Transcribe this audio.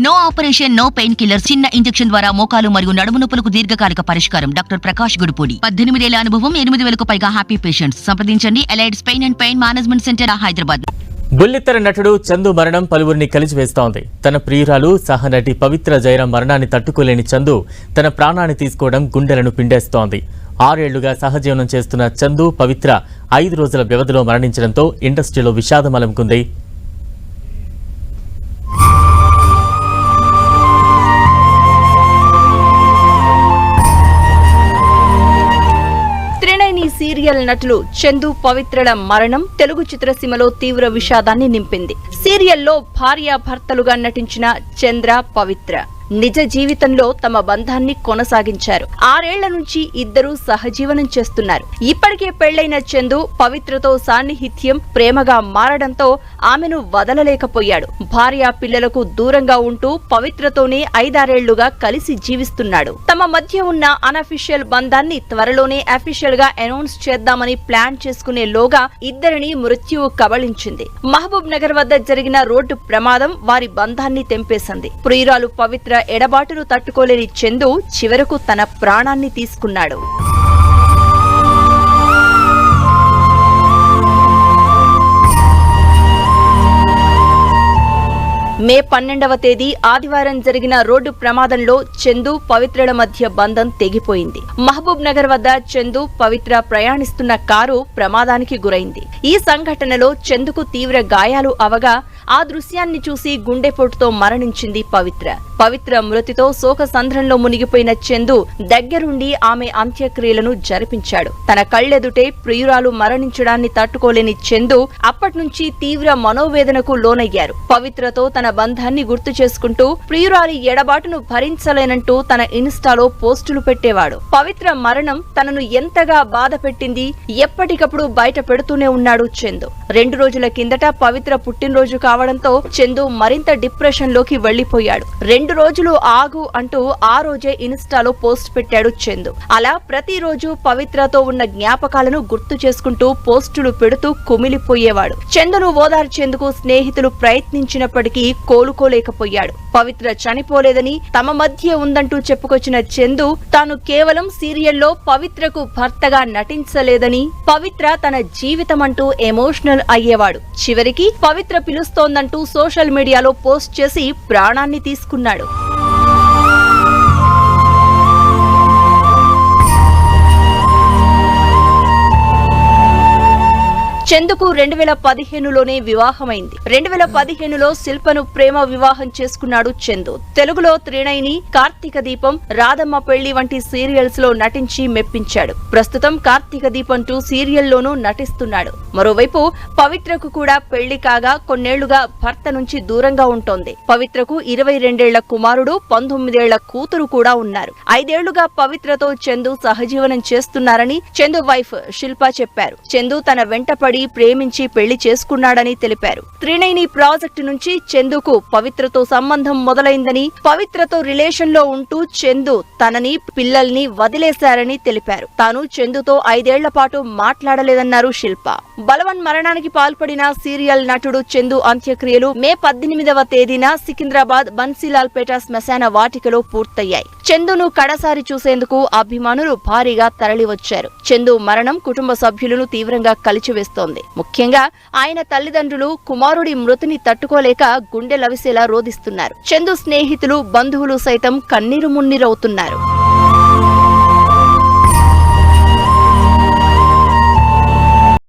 No operation, no painkiller, చిన్న injection ద్వారా మోకాలు మరియు నడుము నొప్పులకు దీర్ఘకాలిక పరిష్కారం. డాక్టర్ ప్రకాష్ గుడిపూడి. 18 ఏళ్ల అనుభవం, 8,000కు పైగా హ్యాపీ పేషెంట్స్. సంప్రదించండి. Allieds pain and pain management centre, Hyderabad. బుల్లితెర నటుడు చందు మరణం పలువురిని కలిచివేస్తోంది. తన ప్రియురాలు సహనటి పవిత్ర జయరాం మరణాన్ని తట్టుకోలేని చందు తన ప్రాణాన్ని తీసుకోవడం గుండెలను పిండేస్తోంది. 6 ఏళ్లుగా సహజీవనం చేస్తున్న చందు పవిత్ర 5 రోజుల వ్యవధిలో మరణించడంతో ఇండస్ట్రీలో విషాదం అలముకుంది. సీరియల్ నటులు చందు పవిత్రల మరణం తెలుగు చిత్రసీమలో తీవ్ర విషాదాన్ని నింపింది. సీరియల్లో భార్యాభర్తలుగా నటించిన చంద్ర, పవిత్ర నిజ జీవితంలో తమ బంధాన్ని కొనసాగించారు. 6 ఏళ్ల నుంచి ఇద్దరూ సహజీవనం చేస్తున్నారు. ఇప్పటికే పెళ్లైన చందు పవిత్రతో సాన్నిహిత్యం, ప్రేమగా మారడంతో ఆమెను వదలలేకపోయాడు. భార్య, పిల్లలకు దూరంగా ఉంటూ పవిత్రతోనే 5-6 ఏళ్లుగా కలిసి జీవిస్తున్నాడు. తమ మధ్య ఉన్న అనఫిషియల్ బంధాన్ని త్వరలోనే అఫీషియల్ గా అనౌన్స్ చేద్దామని ప్లాన్ చేసుకునేలోగా ఇద్దరిని మృత్యువు కబళించింది. మహబూబ్ నగర్ వద్ద జరిగిన రోడ్డు ప్రమాదం వారి బంధాన్ని తెంపేసింది. ప్రియురాలు పవిత్ర ఎడబాటును తట్టుకోలేని చందు చివరకు తన ప్రాణాన్ని తీసుకున్నాడు. మే 12వ తేదీ ఆదివారం జరిగిన రోడ్డు ప్రమాదంలో చందు, పవిత్రల మధ్య బంధం తెగిపోయింది. మహబూబ్ నగర్ వద్ద చందు, పవిత్ర ప్రయాణిస్తున్న కారు ప్రమాదానికి గురైంది. ఈ సంఘటనలో చందుకు తీవ్ర గాయాలు అవగా ఆ దృశ్యాన్ని చూసి గుండెపోటుతో మరణించింది పవిత్ర. పవిత్ర మృతితో శోకసంద్రంలో మునిగిపోయిన చందు దగ్గరుండి ఆమె అంత్యక్రియలను జరిపించాడు. తన కళ్లెదుటే ప్రియురాలు మరణించడాన్ని తట్టుకోలేని చందు అప్పట్నుంచి తీవ్ర మనోవేదనకు లోనయ్యారు. పవిత్రతో తన బంధాన్ని గుర్తు చేసుకుంటూ ప్రియురాలి ఎడబాటును భరించలేనంటూ తన ఇన్స్టాలో పోస్టులు పెట్టేవాడు. పవిత్ర మరణం తనను ఎంతగా బాధ పెట్టింది ఎప్పటికప్పుడు బయట పెడుతూనే ఉన్నాడు చందు. 2 రోజుల కిందట పవిత్ర పుట్టినరోజు కావడంతో చందు మరింత డిప్రెషన్ లోకి వెళ్లిపోయాడు. 2 రోజులు ఆగు అంటూ ఆ రోజే ఇన్స్టాలో పోస్ట్ పెట్టాడు చందు. అలా ప్రతిరోజు పవిత్రతో ఉన్న జ్ఞాపకాలను గుర్తు చేసుకుంటూ పోస్టులు పెడుతూ కుమిలిపోయేవాడు. చందును ఓదార్చేందుకు స్నేహితులు ప్రయత్నించినప్పటికీ కోలుకోలేకపోయాడు. పవిత్ర చనిపోలేదని తమ మధ్య ఉందంటూ చెప్పుకొచ్చిన చందు తాను కేవలం సీరియల్లో పవిత్రకు భర్తగా నటించలేదని, పవిత్ర తన జీవితమంటూ ఎమోషనల్ అయ్యేవాడు. చివరికి పవిత్ర పిలుస్తోందంటూ సోషల్ మీడియాలో పోస్ట్ చేసి ప్రాణాన్ని తీసుకున్నాడు. చందుకు 2015లోనే వివాహమైంది. 2015లో శిల్పను ప్రేమ వివాహం చేసుకున్నాడు చందు. తెలుగులో త్రినైని, కార్తీక దీపం, రాధమ్మ పెళ్లి వంటి సీరియల్స్ లో నటించి మెప్పించాడు. ప్రస్తుతం కార్తీక దీపం 2 సీరియల్లోనూ నటిస్తున్నాడు. మరోవైపు పవిత్రకు కూడా పెళ్లి కాగా కొన్నేళ్లుగా భర్త నుంచి దూరంగా ఉంటోంది. పవిత్రకు 22 ఏళ్ల కుమారుడు, 19 ఏళ్ల కూతురు కూడా ఉన్నారు. 5 ఏళ్లుగా పవిత్రతో చందు సహజీవనం చేస్తున్నారని చందు వైఫ్ శిల్ప చెప్పారు. చందు తన వెంటపడి ప్రేమించి పెళ్లి చేసుకున్నాడని తెలిపారు. త్రినైని ప్రాజెక్టు నుంచి చందుకు పవిత్రతో సంబంధం మొదలైందని, పవిత్రతో రిలేషన్ లో ఉంటూ చందు తనని, పిల్లల్ని వదిలేశారని తెలిపారు. తాను చందుతో 5 ఏళ్ల పాటు మాట్లాడలేదన్నారు శిల్ప. బలవన్ మరణానికి పాల్పడిన సీరియల్ నటుడు చందు అంత్యక్రియలు మే 18వ తేదీన సికింద్రాబాద్ బన్సీలాల్ పేట శ్మశాన వాటికలో పూర్తయ్యాయి. చందును కడసారి చూసేందుకు అభిమానులు భారీగా తరలివచ్చారు. చందు మరణం కుటుంబ సభ్యులను తీవ్రంగా కలిచివేస్తోంది. ముఖ్యంగా ఆయన తల్లిదండ్రులు కుమారుడి మృతిని తట్టుకోలేక గుండె లవిసేలా రోదిస్తున్నారు. చందు స్నేహితులు, బంధువులు సైతం కన్నీరు మున్నీరవుతున్నారు.